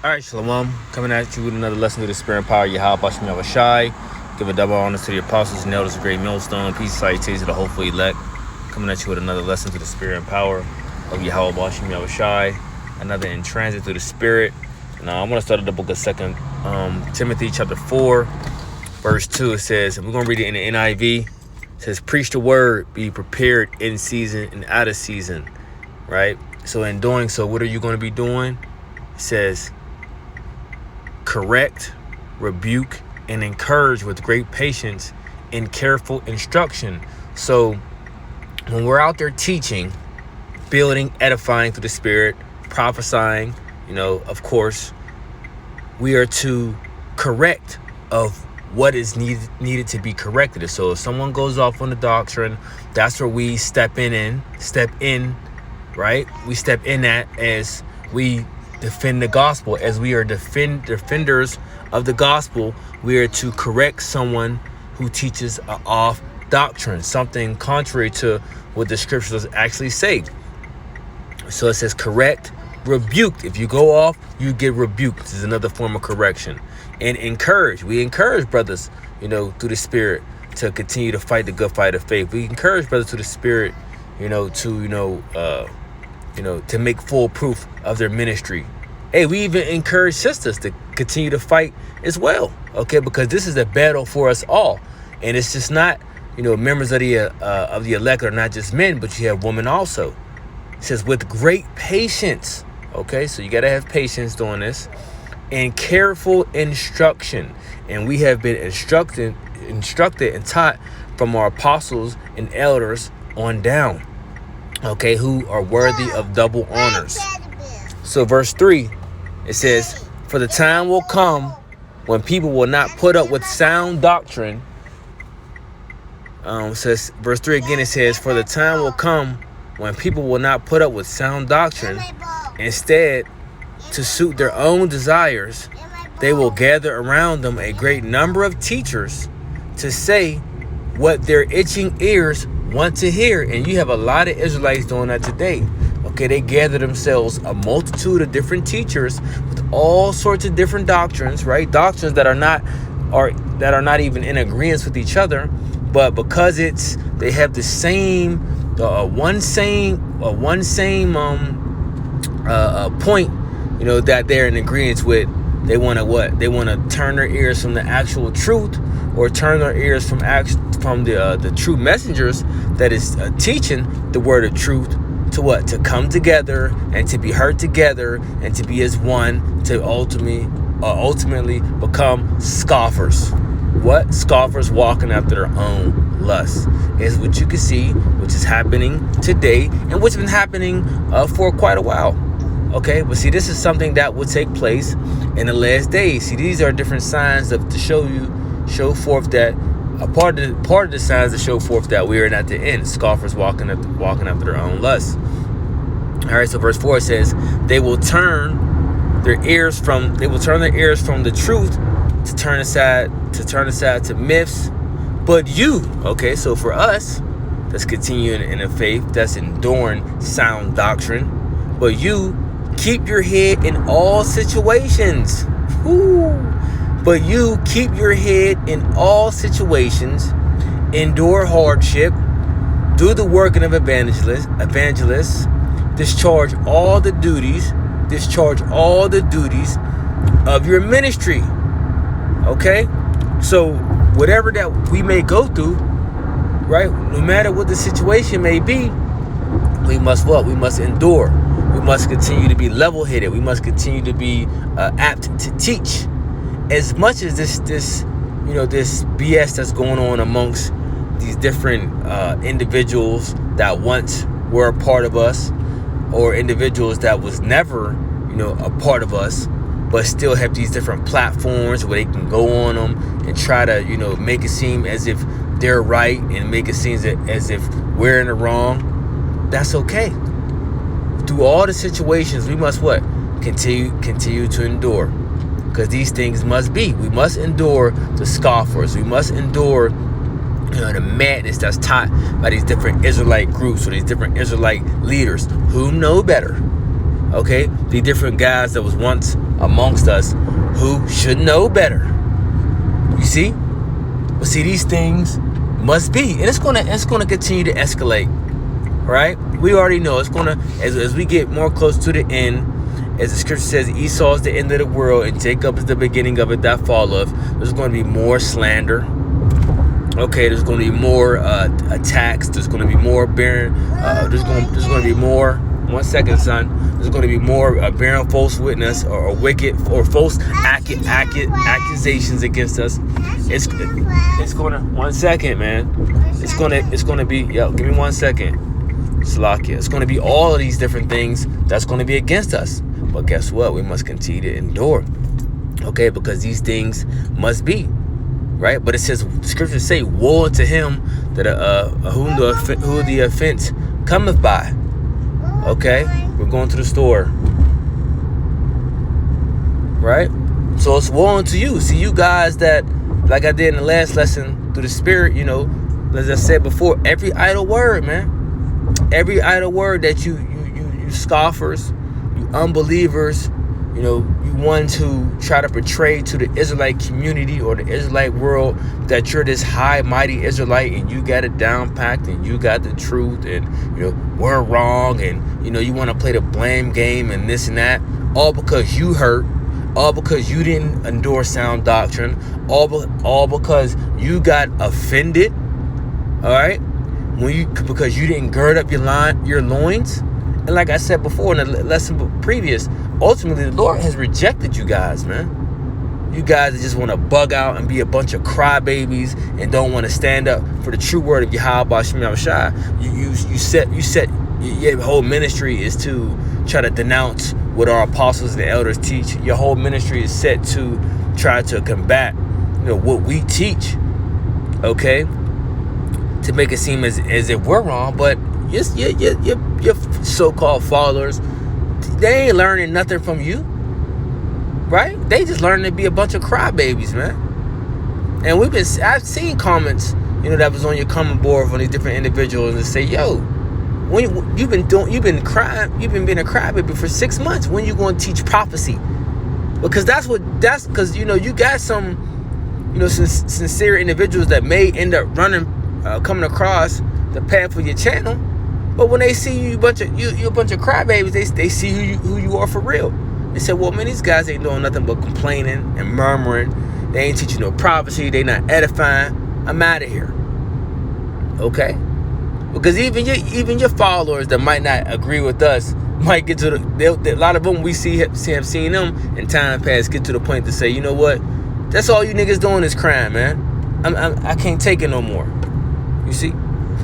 All right, Shalom. Coming at you with another lesson of the Spirit and Power. Yahweh Bashim Yahweh Shai. Give a double honor to the apostles and elders of Great Millstone. Peace, salutations to the hopeful elect. Coming at you with another lesson to the Spirit and Power of Yahweh Bashim Yahweh Shai. Another in transit through the Spirit. Now, I'm going to start at the book of 2 Timothy chapter 4, verse 2. It says, and we're going to read it in the NIV. It says, preach the word, be prepared in season and out of season. Right? So in doing so, what are you going to be doing? It says, correct, rebuke, and encourage with great patience and careful instruction. So when we're out there teaching, building, edifying through the Spirit, prophesying, of course, we are to correct of what is needed to be corrected. So if someone goes off on the doctrine, that's where we step in, right? We step in that as we defend the gospel. As we are defenders of the gospel, we are to correct someone who teaches an off doctrine, something contrary to what the scriptures actually say. So it says correct, rebuked. If you go off, you get rebuked. This is another form of correction. And encourage. We encourage brothers, through the Spirit to continue to fight the good fight of faith. We encourage brothers through the Spirit, to make full proof of their ministry. Hey, we even encourage sisters to continue to fight as well, okay? Because this is a battle for us all, and it's just not, members of the elect are not just men, but you have women also. It says with great patience, okay? So you got to have patience doing this, and careful instruction. And we have been instructed and taught from our apostles and elders on down, okay, who are worthy of double honors. So verse 3, it says, for the time will come when people will not put up with sound doctrine. Says verse 3 again, it says, for the time will come when people will not put up with sound doctrine. Instead, to suit their own desires, they will gather around them a great number of teachers to say what their itching ears want to hear. And you have a lot of Israelites doing that today. Okay, they gather themselves a multitude of different teachers with all sorts of different doctrines, right? Doctrines that are not even in agreement with each other, but because they have the same one same point, that they're in agreement with. They want to what? They want to turn their ears from the actual truth, or turn their ears from the true messengers that is teaching the word of truth, to what? To come together and to be heard together and to be as one, to ultimately become scoffers. What? Scoffers walking after their own lusts is what you can see, which is happening today and which has been happening for quite a while. Okay, but see, this is something that will take place in the last days. See, these are different signs to show forth that a part of the signs to show forth that we are not the end. Scoffers walking after their own lusts. All right, so verse 4 says, they will turn their ears from the truth to turn aside to myths. But you, okay, so for us, that's continuing in the faith, that's enduring sound doctrine. But you keep your head in all situations. But you keep your head in all situations, endure hardship, do the working of evangelists, discharge all the duties of your ministry. Okay? So whatever that we may go through, right? No matter what the situation may be, we must what? We must endure. We must continue to be level-headed. We must continue to be apt to teach. As much as this BS that's going on amongst these different individuals that once were a part of us, or individuals that was never, a part of us, but still have these different platforms where they can go on them and try to, make it seem as if they're right and make it seem as if we're in the wrong. That's okay. Through all the situations, we must what? Continue to endure. Because these things must be. We must endure the scoffers. We must endure the madness that's taught by these different Israelite groups or these different Israelite leaders who know better. Okay, the different guys that was once amongst us who should know better. You see? But see, these things must be, and it's gonna continue to escalate. Right? We already know it's gonna, as we get more close to the end, as the scripture says, Esau is the end of the world and Jacob is the beginning of it that falleth. There's going to be more slander. Okay, there's going to be more attacks. There's going to be more bearing. There's going to be more. 1 second, son. There's going to be more bearing false witness or wicked or false accusations against us. It's going to. 1 second, man. It's going to be. Yo, give me 1 second. Slakia. It's going to be all of these different things that's going to be against us. But guess what? We must continue to endure. Okay, because these things must be. Right? But it says, scriptures say, woe unto him that who the offense cometh by. Okay? We're going to the store. Right? So it's woe unto you. See, you guys that, like I did in the last lesson, through the Spirit, you know, as I said before, every idle word, man. Every idle word that you scoffers, you unbelievers, you know, you ones who try to portray to the Israelite community or the Israelite world that you're this high, mighty Israelite and you got it down packed and you got the truth and, you know, we're wrong and, you know, you want to play the blame game and this and that, all because you hurt, all because you didn't endure sound doctrine, all because you got offended, all right? Because you didn't gird up your loins. And like I said before in the lesson previous, ultimately the Lord has rejected you guys, man. You guys that just want to bug out and be a bunch of crybabies and don't want to stand up for the true word of Yahweh Shem Shai. Your whole ministry is to try to denounce what our apostles and the elders teach. Your whole ministry is set to try to combat, you know, what we teach. Okay? To make it seem as if we're wrong, but your so-called followers, they ain't learning nothing from you, right? They just learning to be a bunch of crybabies, man. And I've seen comments, you know, that was on your comment board from these different individuals and say, yo, when you've been being a crybaby for 6 months. When you going to teach prophecy? Because because you know you got some, you know, sincere individuals that may end up coming across the path for your channel, but when they see you a bunch of crybabies, they see who you are for real. They say, well, man, these guys ain't doing nothing but complaining and murmuring. They ain't teaching no prophecy. They not edifying. I'm out of here. Okay, because even your followers that might not agree with us might get to a lot of them we have seen them in time past get to the point to say, you know what, that's all you niggas doing is crying, man. I can't take it no more. You see?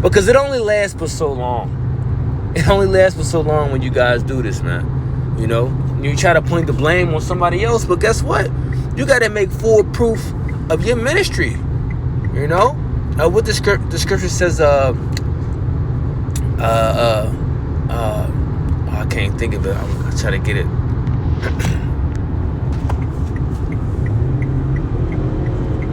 Because it only lasts for so long. It only lasts for so long when you guys do this, man. You know? You try to point the blame on somebody else, but guess what? You got to make full proof of your ministry. You know? What the scripture says, I can't think of it. I'll try to get it.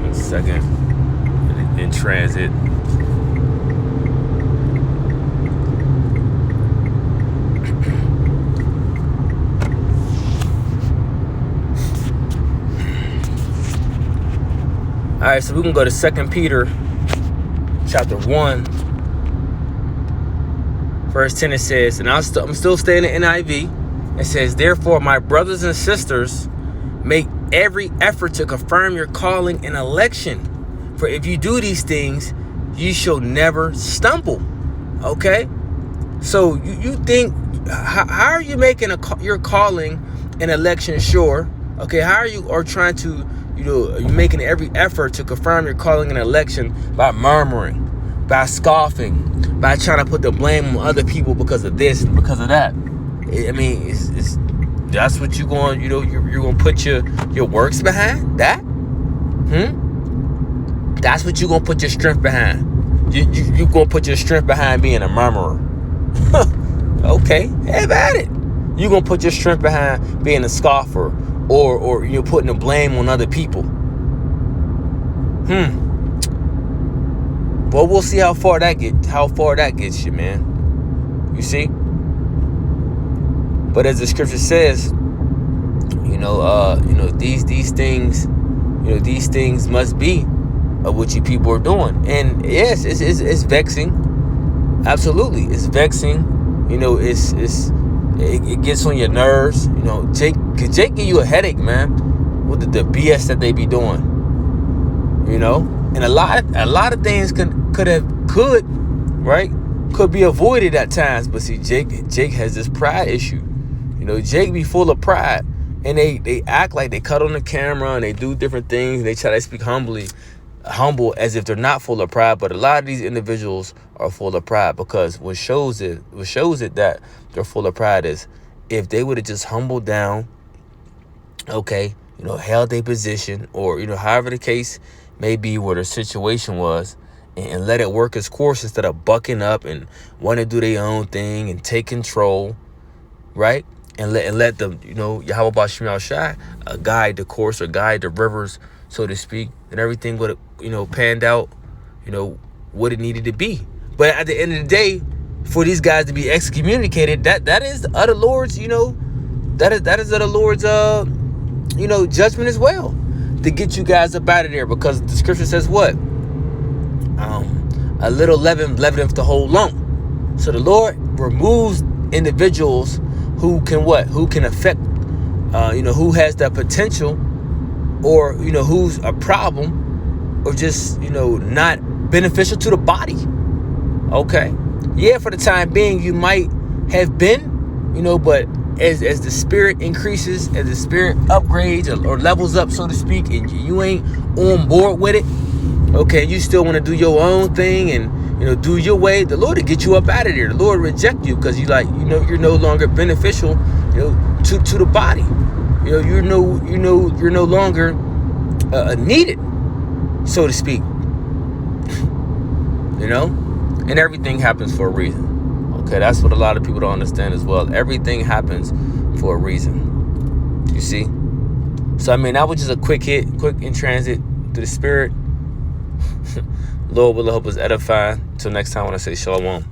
One second. In transit. All right, so we can go to 2 Peter chapter 1, verse 10. It says, and I'm still staying in NIV. It says, therefore, my brothers and sisters, make every effort to confirm your calling and election. For if you do these things, you shall never stumble. Okay? So you think, how are you making your calling and election sure? Okay, how are you trying to, you know, you're making every effort to confirm your calling and election by murmuring, by scoffing, by trying to put the blame on other people because of this and because of that. I mean, that's what you're going, you know, you're going to put your works behind that? That's what you're going to put your strength behind. You're going to put your strength behind being a murmurer. Okay, have at it. You're going to put your strength behind being a scoffer or you're putting the blame on other people. Well, we'll see how far that gets you, man. You see? But as the scripture says, these things, these things must be of what you people are doing. And yes, it's vexing. Absolutely, it's vexing. It gets on your nerves. Jake give you a headache, man, with the BS that they be doing. And a lot of things could be avoided at times. But see, Jake has this pride issue. Jake be full of pride, and they act like they cut on the camera and they do different things. And they try to speak humble as if they're not full of pride. But a lot of these individuals are full of pride, because what shows it that they're full of pride is if they would have just humbled down, held their position, or however the case may be, where the situation was, and let it work its course instead of bucking up and want to do their own thing and take control, right? And let them, Yahweh Bashim Shai guide the course, or guide the rivers, so to speak, and everything would have, panned out, what it needed to be. But at the end of the day, for these guys to be excommunicated, that is of the Lord's, that is of the Lord's, judgment as well, to get you guys up out of there, because the scripture says what? A little leaven leaveneth the whole lump. So the Lord removes individuals who can affect, who has that potential, or, who's a problem, or just, not beneficial to the body. Okay. Yeah, for the time being, you might have been, but as the spirit increases, as the spirit upgrades or levels up, so to speak, and you ain't on board with it, okay, you still want to do your own thing and, do your way, the Lord will get you up out of there. The Lord will reject you, because you're no longer beneficial, to the body. You're no longer needed, so to speak. And everything happens for a reason. Okay, that's what a lot of people don't understand as well. Everything happens for a reason. You see? So, that was just a quick in transit to the spirit. Lord will help us edify. Till next time, when I say shalom.